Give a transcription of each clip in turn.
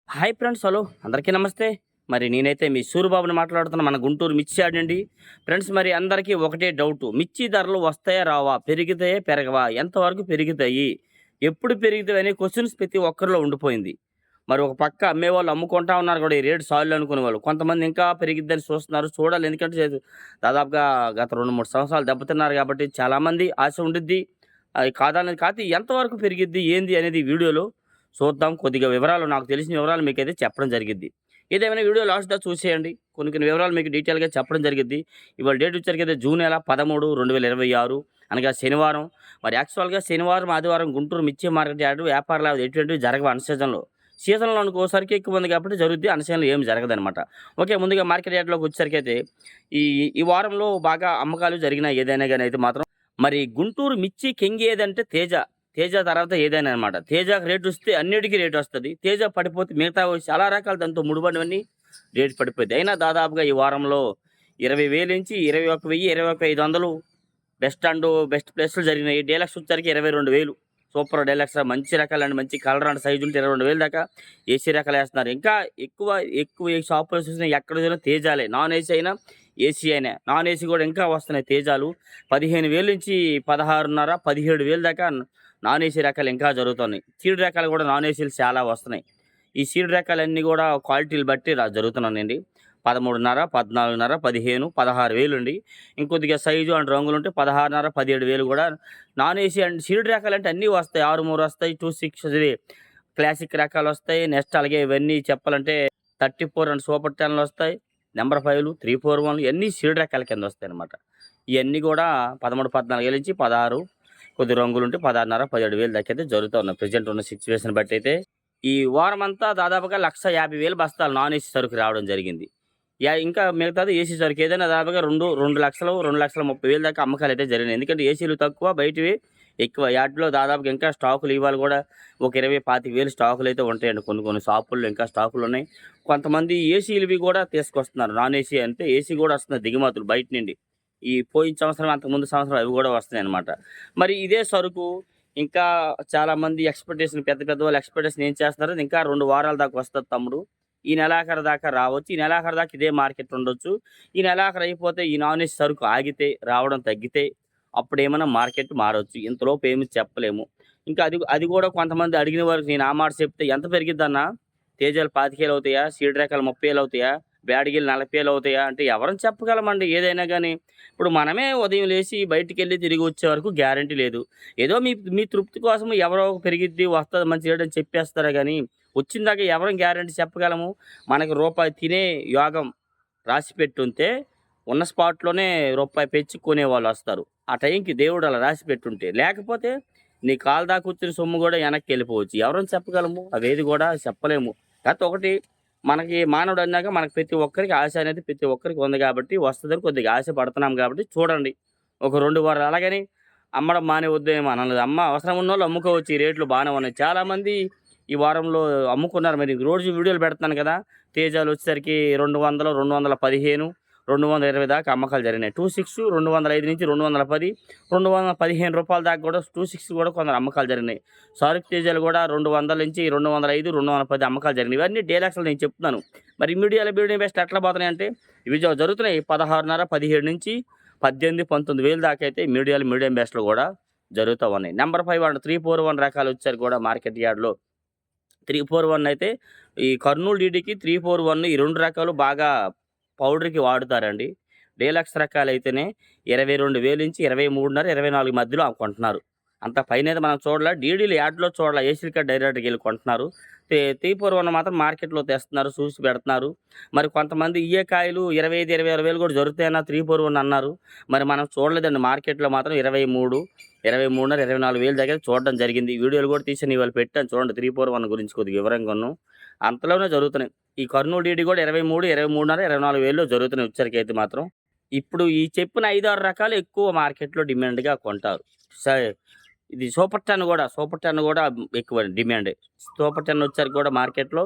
Hi friends, hello అందరికీ నమస్తే. మరి నేనైతే మీ సూరిబాబుని మాట్లాడుతున్నా, మన గుంటూరు మిర్చి యార్డ్. ఫ్రెండ్స్, మరి అందరికీ ఒకటే డౌటు. మిర్చి ధరలు వస్తాయా రావా? పెరిగితాయా పెరగవా? ఎంతవరకు పెరుగుతాయి? ఎప్పుడు పెరుగుతాయి అనే క్వెషన్స్ ప్రతి ఒక్కరిలో ఉండిపోయింది. మరి ఒక పక్క అమ్మేవాళ్ళు అమ్ముకుంటా ఉన్నారు కూడా, ఈ రేటు సాలు అనుకునేవాళ్ళు. కొంతమంది ఇంకా పెరిగిద్దని చూస్తున్నారు. చూడాలి, ఎందుకంటే దాదాపుగా గత 2, 3 సంవత్సరాలు దెబ్బతిన్నారు కాబట్టి చాలామంది ఆశ ఉండిద్ది. అది కాదనేది కాదు. ఎంతవరకు పెరిగిద్ది, ఏంది అనేది ఈ వీడియోలో చూద్దాం. కొద్దిగా వివరాలు, నాకు తెలిసిన వివరాలు మీకైతే చెప్పడం జరిగిద్ది. ఏదేమైనా వీడియో లాస్ట్ దాకా చూసేయండి. కొన్ని కొన్ని వివరాలు మీకు డీటెయిల్‌గా చెప్పడం జరిగిద్ది. ఇవాళ డేట్ వచ్చేసరికైతే జూన్ నెల 13, 2026 అనగా శనివారం. మరి యాక్చువల్‌గా శనివారం, ఆదివారం గుంటూరు మిర్చి మార్కెట్ యార్డ్ వ్యాపారాలు ఎటువంటివి జరగవు అన్ సీజన్‌లో. సీజన్‌లో అనుకోసరికి ఎక్కువ ఉంది కాబట్టి జరుగుద్ది. అన్ సీజన్‌లో ఏమి జరగదనమాట. ఓకే, ముందుగా మార్కెట్ యార్డ్‌లోకి వచ్చేసరికైతే ఈ ఈ వారంలో బాగా అమ్మకాలు జరిగినాయి. ఏదైనా గాని అయితే మాత్రం మరి గుంటూరు మిర్చి కింగ్ ఏదంటే తేజ. తేజ తర్వాత ఏదైనా అనమాట. తేజకి రేటొస్తే అన్నిటికి రేటొస్తది. తేజ పడిపోతే మిగతావి చాలా రకాలు దాంతో ముడిపడినవన్నీ రేటు పడిపోద్ది. అయినా దాదాపుగా ఈ వారంలో 20,000 నుంచి 21,000, 21,500 బెస్ట్ ప్లేస్‌లు జరిగినాయి. డీలక్స్ వచ్చేసరికి 22,000. సూపర్ డీలక్స్ మంచి రకాలండి, మంచి కలర్ అండ్ సైజుంటే 22,000 దాకా ఏసీ రకాలేస్తున్నారు. ఇంకా ఎక్కువ ఎక్కువ ఈ షాపులో చూసినా ఎక్కడ చూసినా తేజాలే. నాన్ ఏసీ అయినా, ఏసీ అయినా. నాన్ ఏసీ కూడా ఇంకా వస్తున్నాయి తేజాలు. 15,000 నుంచి 16,500, 17,000 దాకా నాన్ ఏసీ రకాలు ఇంకా జరుగుతున్నాయి. సీడ్ రకాలు కూడా నాన్ ఏసీలు చాలా వస్తున్నాయి. ఈ సీడ్ రకాలన్నీ కూడా క్వాలిటీలు బట్టి జరుగుతున్నాయండి. 13,500, 14,500, 15, 16,000 అండి. ఇంకొద్దిగా సైజు అండ్ రంగులుంటే 16,500, 17,000 కూడా నాన్ ఏసీ అండ్ సీడ్ రకాలంటే అన్నీ వస్తాయి. 6-3 వస్తాయి. 26 ఇది క్లాసిక్ రకాలొస్తాయి. నెక్స్ట్ అలాగే ఇవన్నీ చెప్పాలంటే 34 అండ్ సూపర్ 10లు వస్తాయి. నంబర్ 5లు, 3, 4, 1లు ఇయన్నీ సీడ్ రకాల కింద వస్తాయన్నమాట. ఇయన్నీ కూడా 13, 14,000 నుంచి 16, కొద్ది రంగులుంటే 16,500, 17,000 దాకైతే జరుగుతా ఉన్నాయి. ప్రెజెంట్ ఉన్న సిట్యుయేషన్ బట్టయితే. ఈ వారమంతా దాదాపుగా 1,50,000 బస్తాలు నాన్ ఏసీ సరుకు రావడం జరిగింది. ఇంకా మిగతాది ఏసీ సరుకు ఏదైనా దాదాపుగా 2,00,000, 2,30,000 దాకా అమ్మకాలైతే జరిగినాయి. ఎందుకంటే ఏసీలు తక్కువ, బయటివి ఎక్కువ. యార్డ్‌లో దాదాపుగా ఇంకా స్టాకులు ఇవాళ కూడా ఒక 20, 25,000 స్టాకులైతే ఉంటాయండి. కొన్ని కొన్ని షాపుల్లో ఇంకా స్టాకులున్నాయి. కొంతమంది ఏసీలవి కూడా తీసుకొస్తున్నారు. నాన్ ఏసీ అంటే ఏసీ కూడా వస్తున్నాయి దిగుమతులు బయట నుండి. ఈ పోయిన సంవత్సరం, అంతకుముందు సంవత్సరం అవి కూడా వస్తున్నాయన్నమాట. మరి ఇదే సరుకు ఇంకా చాలామంది పెద్ద పెద్దవాళ్ళు ఎక్స్‌పెక్టేషన్ ఏం చేస్తున్నారు, ఇంకా 2 వారాల దాకా వస్తది తమ్ముడు. ఈ నెలాఖరు దాకా రావచ్చు. ఈ నెలాఖరు దాకా ఇదే మార్కెట్ ఉండొచ్చు. ఈ నెలాఖరు అయిపోతే ఈ నాన్ ఏసీ సరుకు ఆగితే, రావడం తగ్గితే అప్పుడేమన్నా మార్కెట్ మారొచ్చు. ఇంతలోపు ఏమి చెప్పలేము. ఇంకా అది అది కూడా కొంతమంది అడిగిన వరకు నేను ఆ మాట చెప్తే ఎంత పెరిగిద్దన్నా? తేజాలు 25,000 అవుతాయా? సీడ్ రకాలు 30,000 అవుతాయా? బ్యాడగిలు 40,000 అవుతాయా? అంటే ఎవరం చెప్పగలమండి ఏదైనా గాని. ఇప్పుడు మనమే ఉదయం లేసి బయటికెళ్ళి తిరిగి వచ్చే వరకు గ్యారంటీ లేదు. ఏదో మీ మీ తృప్తి కోసం ఎవరో పెరిగిద్ది, వస్తది మంచి రేట్ అని చెప్పేస్తారే గాని, వచ్చిందాకా ఎవరం గ్యారంటీ చెప్పగలము? మనకు రూపాయి తినే యోగం రాసిపెట్టుంటే ఉన్న స్పాట్‌లోనే రూపాయి పెంచి కొనేవాళ్ళొస్తారు. ఆ టైంకి దేవుడు అలా రాసిపెట్టుంటే. లేకపోతే నీ కాలు దాకా వచ్చిన సొమ్ము గూడా ఎనక్కెళ్ళిపోవచ్చు. ఎవరం చెప్పగలము? అవేది గూడా చెప్పలేము. కాపోతే ఒకటి, మనకి మానవుడన్నాక మనకు ప్రతి ఒక్కరికి ఆశ అనేది ప్రతి ఒక్కరికి ఉంది గాబట్టి, వస్తదని కొద్దిగా ఆశ పడుతున్నాం గాబట్టి చూడండి. ఒక 2 వారాలు అలాగని అమ్మడం మానేయొద్దేమో అనలేదు. అవసరం ఉన్నోళ్ళు అమ్ముకోవచ్చు. ఈ రేట్లు బానే ఉన్నాయి. చాలామంది ఈ వారంలో అమ్ముకున్నారు. మరి రోజు వీడియోలు పెడుతున్నాను కదా! తేజాలొచ్చేసరికి 200, 215, 220 దాకా అమ్మకాలు జరిగినాయి. 26, 205 నుంచి 210, రూ. 215 దాకా కూడా 26 కూడా కొందరు అమ్మకాలు జరిగినాయి. సారుక్ తేజాలు కూడా 200 నుంచి 205, 210 అమ్మకాలు జరిగినాయి. ఇవన్నీ డీలక్స్‌లో నేను చెప్తున్నాను. మరి మీడియం బెస్ట్ ఎట్లా పోతున్నాయంటే ఇవి జరుగుతున్నాయి. 16,500, 17 నుంచి 18, 19,000 దాకా అయితే మీడియం బెస్ట్‌లో కూడా జరుగుతా ఉన్నాయి. నంబర్ 5 అండ్ 3, 4, 1 రకాలు వచ్చారు కూడా మార్కెట్ యార్డ్‌లో. 3, 4, 1 అయితే ఈ కర్నూలు డీడీకి 3, 4, 1 ఈ 2 రకాలు బాగా పౌడర్‌కి వాడుతారండి. డీలక్స్ రకాలైతేనే 22,000 నుంచి 23,500, 24 మధ్యలో కొంటున్నారు. అంత పైనైతే మనం చూడలా. డీడీలు యాడ్‌లో చూడలా. ఏసీల కాడ డైరెక్ట్‌గెళ్లి కొంటున్నారు. 3, 4, 1 మాత్రం మార్కెట్‌లో తెస్తున్నారు. చూసి పెడుతున్నారు. మరి కొంతమంది ఇయ్యే కాయలు 25, 26,000 కూడా జరుగుతాయన్న 3, 4, 1 అన్నారు. మరి మనం చూడలేదండి. మార్కెట్‌లో మాత్రం 23, 23,500, 24,000 దగ్గర చూడడం జరిగింది. వీడియోలు కూడా తీసి ఇవాళ పెట్టాను చూడండి. 3, 4, 1 గురించి కొద్దిగా వివరంగాను. అంతలోనే జరుగుతున్నాయి. ఈ కర్నూలు డీడీ కూడా 23, 23,500, 24,000లో జరుగుతున్నాయి వచ్చరికైతే మాత్రం. ఇప్పుడు ఈ చెప్పిన 5, 6 రకాలు ఎక్కువ మార్కెట్‌లో డిమాండ్‌గా కొంటారు. ఇది సూపర్ 10 కూడా ఎక్కువ డిమాండే. సూపర్ 10 వచ్చేసరికి కూడా మార్కెట్‌లో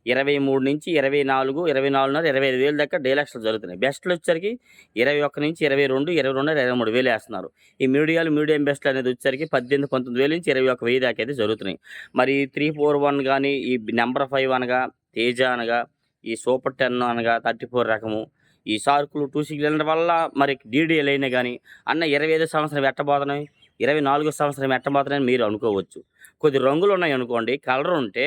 23 నుంచి 24, 24,500, 25,000 దాకా డీలక్స్‌లు జరుగుతున్నాయి. బెస్ట్‌లు వచ్చేసరికి 21 నుంచి 22, 22,500, 23,000 ఏస్తున్నారు. ఈ మీడియం బెస్ట్‌లు అనేది వచ్చేసరికి 18, 19,000 నుంచి 21,000 దాకా అయితే జరుగుతున్నాయి. మరి 3, 4, 1 గాని, ఈ నంబర్ 5 అనగా తేజ అనగా, ఈ సూపర్ 10 అనగా 34 రకము, ఈ షార్కులు, 2 సిగ్నల్ వల్ల మరి డీడీఎలైనా గాని, అన్న 25 సంవత్సరం ఎట్టబోతున్నాయి, 24 సంవత్సరం ఎట్టబోతున్నాయని మీరు అనుకోవచ్చు. కొద్ది రంగులున్నాయనుకోండి, కలర్ ఉంటే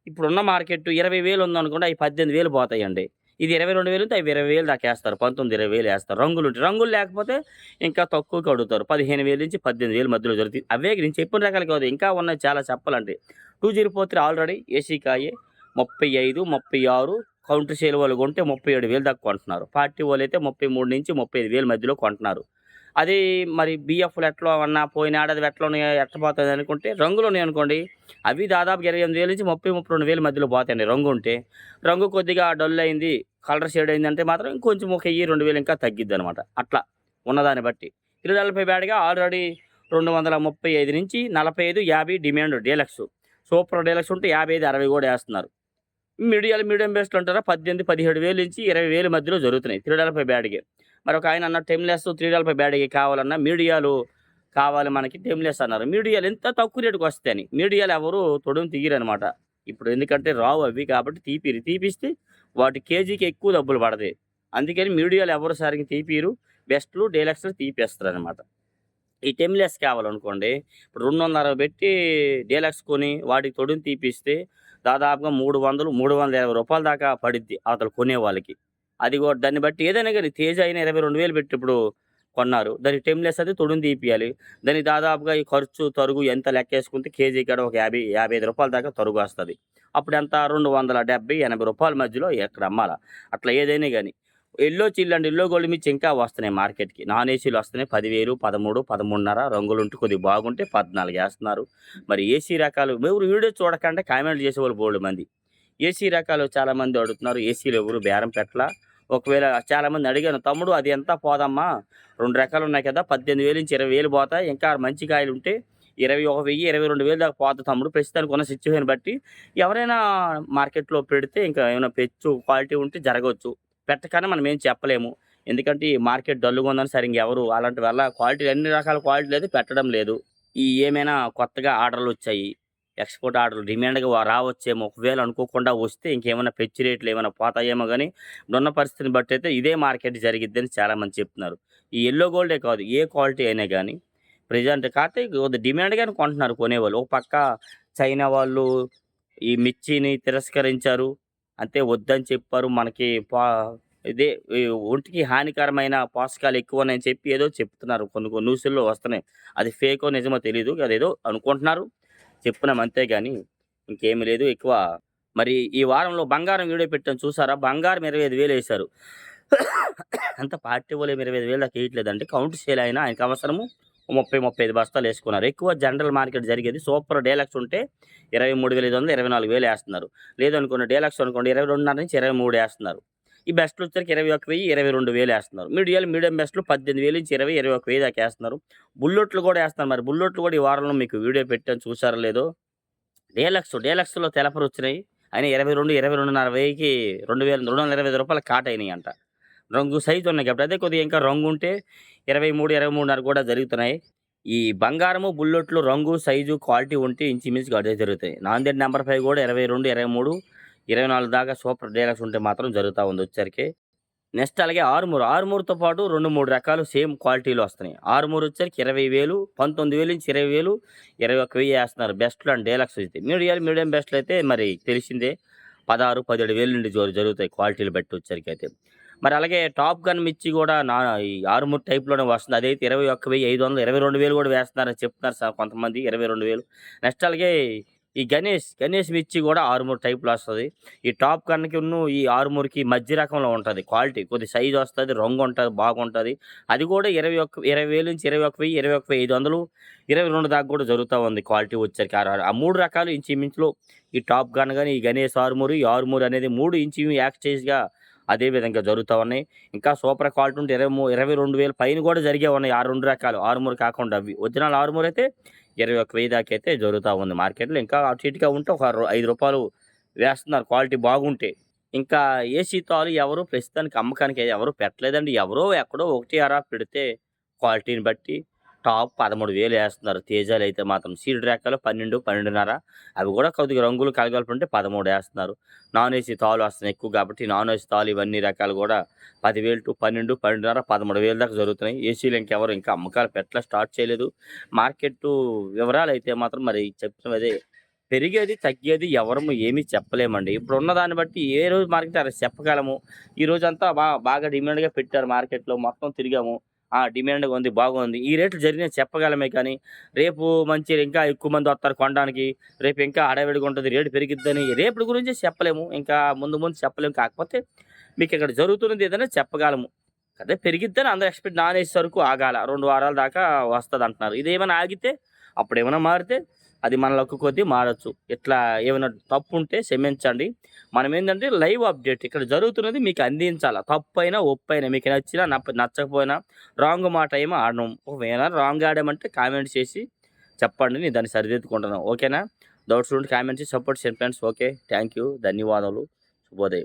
ఇప్పుడున్న మార్కెట్ 20,000 ఉందనుకోండి, అయి 18,000 పోతాయండి. ఇది 22,000 ఉంటే అవి 20,000 దాకా ఏస్తారు. 19, 20,000 ఏస్తారు. రంగులుంటే. రంగులు లేకపోతే ఇంకా తక్కువకి అడుగుతారు. 15,000-18,000 మధ్యలో జరుగుతాయి. అవే నేను చెప్పిన రకాలు కాదు. ఇంకా ఉన్నాయి చాలా చెప్పాలంటే. 2043 ఆల్రెడీ ఏసీ కాయే 35, 36 కౌంటర్ సేల్ వాళ్ళు కొంటే 37,000 దాకా కొంటున్నారు. పార్టీ వాళ్ళైతే 33-35,000 మధ్యలో కొంటున్నారు. అది మరి బీఎఫ్‌లు ఎట్లో అన్నా పోయిన ఏడాది ఎట్లున్నాయో ఎట్టబోతది అనుకుంటే రంగులున్నాయనుకోండి, అవి దాదాపు 28,000-32,000 మధ్యలో పోతాయండి రంగుంటే. రంగు కొద్దిగా డల్ అయింది, కలర్ షేడ్ అయిందంటే మాత్రం ఇంకొంచెం ఒక 1000, 2,000 ఇంకా తగ్గిద్దనమాట. అట్లా ఉన్నదాన్ని బట్టి. 340 బ్యాడ్‌గా ఆల్రెడీ 235-45, 50 డిమాండ్ డీలక్సు. సూపర్ డీలక్స్ ఉంటే 55, 60 కూడా ఏస్తున్నారు. మీడియం బేస్‌లో అంటారా 18, 17,000-20,000 మధ్యలో జరుగుతున్నాయి 340 బ్యాడ్‌గే. మరొకాయన అన్నాడు టైమ్‌లెస్ 340 బ్యాడ్‌గే కావాలన్నా మీడియాలు కావాలి మనకి టైమ్‌లెస్ అన్నారు. మీడియాలు ఎంత తక్కువ రేటుకొస్తాయని. మీడియాలు ఎవరు తొడుము తీయరనమాట. ఇప్పుడు ఎందుకంటే రావు అవి కాబట్టి తీపియరు. తీపిస్తే వాటి కేజీకి ఎక్కువ డబ్బులు పడతాయి. అందుకని మీడియాలు ఎవరు సరిగ్గా తీపియరు. బెస్ట్‌లు, డీలక్స్‌లు తీపిస్తారనమాట. ఈ టైమ్‌లెస్ కావాలనుకోండి, ఇప్పుడు 260 పెట్టి డీలక్స్ కొని వాటికి తొడుము తీపిస్తే దాదాపుగా 300, రూ. 320 దాకా పడిద్ది అవతల కొనేవాళ్ళకి. అది కూడా దాన్ని బట్టి ఏదైనా గాని తేజ అయినా 22,000 పెట్టి ఇప్పుడు కొన్నారు. దానికి టైమ్‌లెస్ అది తొడుము తీపియాలి. దానికి దాదాపుగా ఈ ఖర్చు, తరుగు ఎంత లెక్కేసుకుంటే కేజీ కాడ ఒక రూ. 55 దాకా తరుగొస్తది. అప్పుడెంత రూ. 270, రూ. 80 మధ్యలో ఇక్కడ అమ్మాల. అట్లా ఏదైనా గాని. యెల్లో చిల్లండి. యెల్లో గోల్డ్ మిర్చి ఇంకా వస్తున్నాయి మార్కెట్‌కి. నాన్ ఏసీలు వస్తున్నాయి. 10,000, 13, 13.5 రంగులుంటే కొద్దిగా బాగుంటే 14 ఏస్తున్నారు. మరి ఏసీ రకాలు ఎవరు వీడియో చూడకంటే కామెంట్లు చేసేవాళ్ళు బోలెడుమంది. ఏసీ రకాలు చాలామంది అడుగుతున్నారు. ఏసీలు ఎవరు బేరం పెట్టలా. ఒకవేళ చాలామంది అడిగాను, "తమ్ముడు అది ఎంత పోదమ్మా? 2 రకాలున్నాయి కదా! 18,000-20,000 పోతాయి. ఇంకా మంచి కాయలుంటే 21,000, 22,000 దాకా పోద్ది తమ్ముడు. ప్రస్తుతానికి ఉన్న సిట్యుయేషన్ బట్టి ఎవరైనా మార్కెట్‌లో పెడితే ఇంకా ఏమైనా పెచ్చు క్వాలిటీ ఉంటే జరగొచ్చు. పెట్టకనే మనమేం చెప్పలేము. ఎందుకంటే ఈ మార్కెట్ డల్‌గా ఉందని సరింగా ఎవరు అలాంటి వల్ల క్వాలిటీ అన్ని రకాల క్వాలిటీలు అయితే పెట్టడం లేదు. ఈ ఏమైనా కొత్తగా ఆర్డర్‌లొచ్చాయి. ఎక్స్‌పోర్ట్ ఆర్డర్‌లు డిమాండ్‌గా రావచ్చేమో. ఒకవేళ అనుకోకుండా వస్తే ఇంకేమైనా పెచ్చు రేట్లు ఏమైనా పోతాయేమో గానీ, ఇప్పుడున్న పరిస్థితిని బట్టయితే ఇదే మార్కెట్ జరిగిద్దని చాలామంది చెప్తున్నారు. ఈ యెల్లో గోల్డే కాదు ఏ క్వాలిటీ అయినా గానీ ప్రెజెంట్ కాతే కొద్దిగా డిమాండ్‌గానే కొంటున్నారు కొనేవాళ్ళు. ఒక పక్క చైనా వాళ్ళు ఈ మిర్చిని తిరస్కరించారు. అంతే వద్దని చెప్పారు. మనకి ఇదే ఈ ఒంటికి హానికరమైన పోషకాలు ఎక్కువున్నాయని చెప్పి ఏదో చెప్తున్నారు. కొన్ని కొన్ని న్యూసుల్లో వస్తున్నాయి. అది ఫేకో నిజమో తెలీదు. అదేదో అనుకుంటున్నారు. చెప్తున్నాం అంతే గాని ఇంకేమి లేదు ఎక్కువ. మరి ఈ వారంలో బంగారం వీడియో పెట్టాను చూసారా? బంగారం 25,000 ఏశారు. అంతా పార్టీ వాళ్ళు ఏమి 25,000 దాకా ఏయట్లేదండి. కౌంట్ సేల్ అయినా ఆయనకి అవసరము 30, 35 బస్తాలేసుకున్నారు. ఎక్కువ జనరల్ మార్కెట్ జరిగేది సూపర్ డీలక్స్ ఉంటే 23,500, 24,000 ఏస్తున్నారు. లేదనుకోండి డీలక్స్ అనుకోండి 22.5-23 ఏస్తున్నారు. ఈ బెస్ట్‌లొచ్చేసరికి 21,000, 22,000 ఏస్తున్నారు. మీడియం బెస్ట్‌లు 18,000-20, 21,000 దాకా ఏస్తున్నారు. బుల్లెట్లు కూడా ఏస్తున్నారు. మరి బుల్లెట్లు కూడా ఈ వారంలో మీకు వీడియో పెట్టాను చూసారో లేదో? డీలక్స్‌లో తెలపరొచ్చినాయి. అయినా 22, 22,500కి రూ. 2,225 కాట్ అయినాయంట. రంగు సైజు ఉన్నాయి కాబట్టి అదే కొద్దిగా ఇంకా రంగుంటే 23, 23.5 కూడా జరుగుతున్నాయి. ఈ బంగారము, బుల్లెట్లు రంగు, సైజు, క్వాలిటీ ఉంటే ఇంచుమించుగా అదే జరుగుతాయి. నాందేడ్ నంబర్ 5 కూడా 22, 23, 24 దాకా సూపర్ డీలక్స్ ఉంటే మాత్రం జరుగుతా ఉంది వచ్చరికి. నెక్స్ట్ అలాగే ఆర్మూర్‌తో పాటు 2, 3 రకాలు సేమ్ క్వాలిటీలో వస్తున్నాయి. ఆర్మూర్ వచ్చరికి 20,000, 19,000-20,000, 21,000 ఏస్తున్నారు. బెస్ట్‌లు అండ్ డీలక్స్ అయితే. మీడియం బెస్ట్‌లు అయితే మరి తెలిసిందే 16, 17,000 నుండి జరుగుతాయి క్వాలిటీలు బట్టి వచ్చరికైతే. మరి అలాగే టాప్ గన్ మిర్చి కూడా ఈ ఆర్మూర్ టైప్‌లోనే వస్తుంది. అదైతే 21,500, 22,000 కూడా వేస్తున్నారని చెప్తున్నారు కొంతమంది 22,000. నెక్స్ట్ అలాగే ఈ గణేష్ మిర్చి కూడా ఆర్మూర్ టైప్‌లో వస్తది. ఈ టాప్ గన్‌కిను ఈ ఆర్మూర్‌కి మధ్య రకంలో ఉంటది క్వాలిటీ. కొద్దిగా సైజ్ వస్తది, రంగు ఉంటది, బాగుంటది. అది కూడా 20,000-21,000, 21,500, 22 దాకా కూడా జరుగుతా ఉంది క్వాలిటీ వచ్చరికి. ఆ 3 రకాలు ఇంచుమించులో ఈ టాప్ గన్ గాని, ఈ గణేష్ ఆర్మూర్, ఈ ఆర్మూర్ అనేది 3 ఇంచు యాక్స్‌టేజ్‌గా అదే విధంగా జరుగుతా ఉన్నాయి. ఇంకా సూపర్ క్వాలిటీ ఉంటే 22,000 పైన కూడా జరిగే ఉన్నాయి. ఆ 2 రకాలు ఆర్మూర్ కాకుండా అవి. ఒరిజినల్ ఆర్మూర్ అయితే 21,000 దాకైతే జరుగుతా ఉంది మార్కెట్‌లో. ఇంకా అటు ఇటుగా ఉంటే ఒక రూ. 5 వేస్తున్నారు క్వాలిటీ బాగుంటే. ఇంకా ఏసీ తాలు ఎవరు ప్రస్తుతానికి అమ్మకానికి ఎవరు పెట్టలేదండి. ఎవరో ఎక్కడో ఒకటి అరా పెడితే క్వాలిటీని బట్టి టాప్ 13,000 ఏస్తున్నారు. తేజాలు అయితే మాత్రం సీడ్ రకాలు 12, 12.5 అవి కూడా కొద్దిగా రంగులు కలగలుపుంటే 13 ఏస్తున్నారు. నాన్ ఏసీ తాళ్ళు వస్తున్నాయి ఎక్కువ కాబట్టి నాన్ ఏసీ తాళ్ళు ఇవన్నీ రకాలు కూడా 10,000 టు 12, 12.5, 13,000 దాకా జరుగుతున్నాయి. ఏసీలు ఇంకెవరు ఇంకా అమ్మకాలు స్టార్ట్ చేయలేదు. మార్కెట్టు వివరాలైతే మాత్రం మరి చెప్పినవదే పెరిగేది, తగ్గేది ఎవరము ఏమీ చెప్పలేమండి. ఇప్పుడున్న దాన్ని బట్టి ఏ రోజు మార్కెట్ ఆ రోజు చెప్పగలము. ఈ రోజంతా బాగా డిమాండ్‌గా పెట్టారు మార్కెట్‌లో మొత్తం తిరిగాము. డిమాండ్‌గా ఉంది, బాగుంది. ఈ రేట్లు జరిగినయి చెప్పగలమే కానీ, రేపు మంచి ఇంకా ఎక్కువ మంది వస్తారు కొనడానికి. రేపు ఇంకా హడావిడిగా ఉంటది. రేటు పెరిగిద్దని రేపటి గురించి చెప్పలేము. ఇంకా ముందు ముందు చెప్పలేము. కాకపోతే మీకిక్కడ జరుగుతున్నది ఏదైనా చెప్పగలము. అదే పెరిగిద్దని అందరూ నాన్ ఏసీ సరుకు ఆగాల. 2 వారాల దాకా వస్తదంటున్నారు. ఇదేమైనా ఆగితే అప్పుడేమైనా మారితే అది మన లక్కు కొద్దీ మారొచ్చు. ఇట్లా ఏమైనా తప్పుంటే క్షమించండి. మనమేందంటే లైవ్ అప్డేట్ ఇక్కడ జరుగుతున్నది మీకు అందించాల. తప్పైనా, ఒప్పైనా మీకు నచ్చినా, నచ్చకపోయినా రాంగ్ మాట ఏమో ఆడను. ఒకవేళ రాంగ్ ఆడామంటే కామెంట్ చేసి చెప్పండి. నేను దాన్ని సరిదిద్దుకుంటాను. ఓకేనా? డౌట్స్ ఉంటే కామెంట్ చేసి సపోర్ట్ చేయండి ఫ్రెండ్స్. ఓకే. Thank you. ధన్యవాదాలు. శుభోదయం.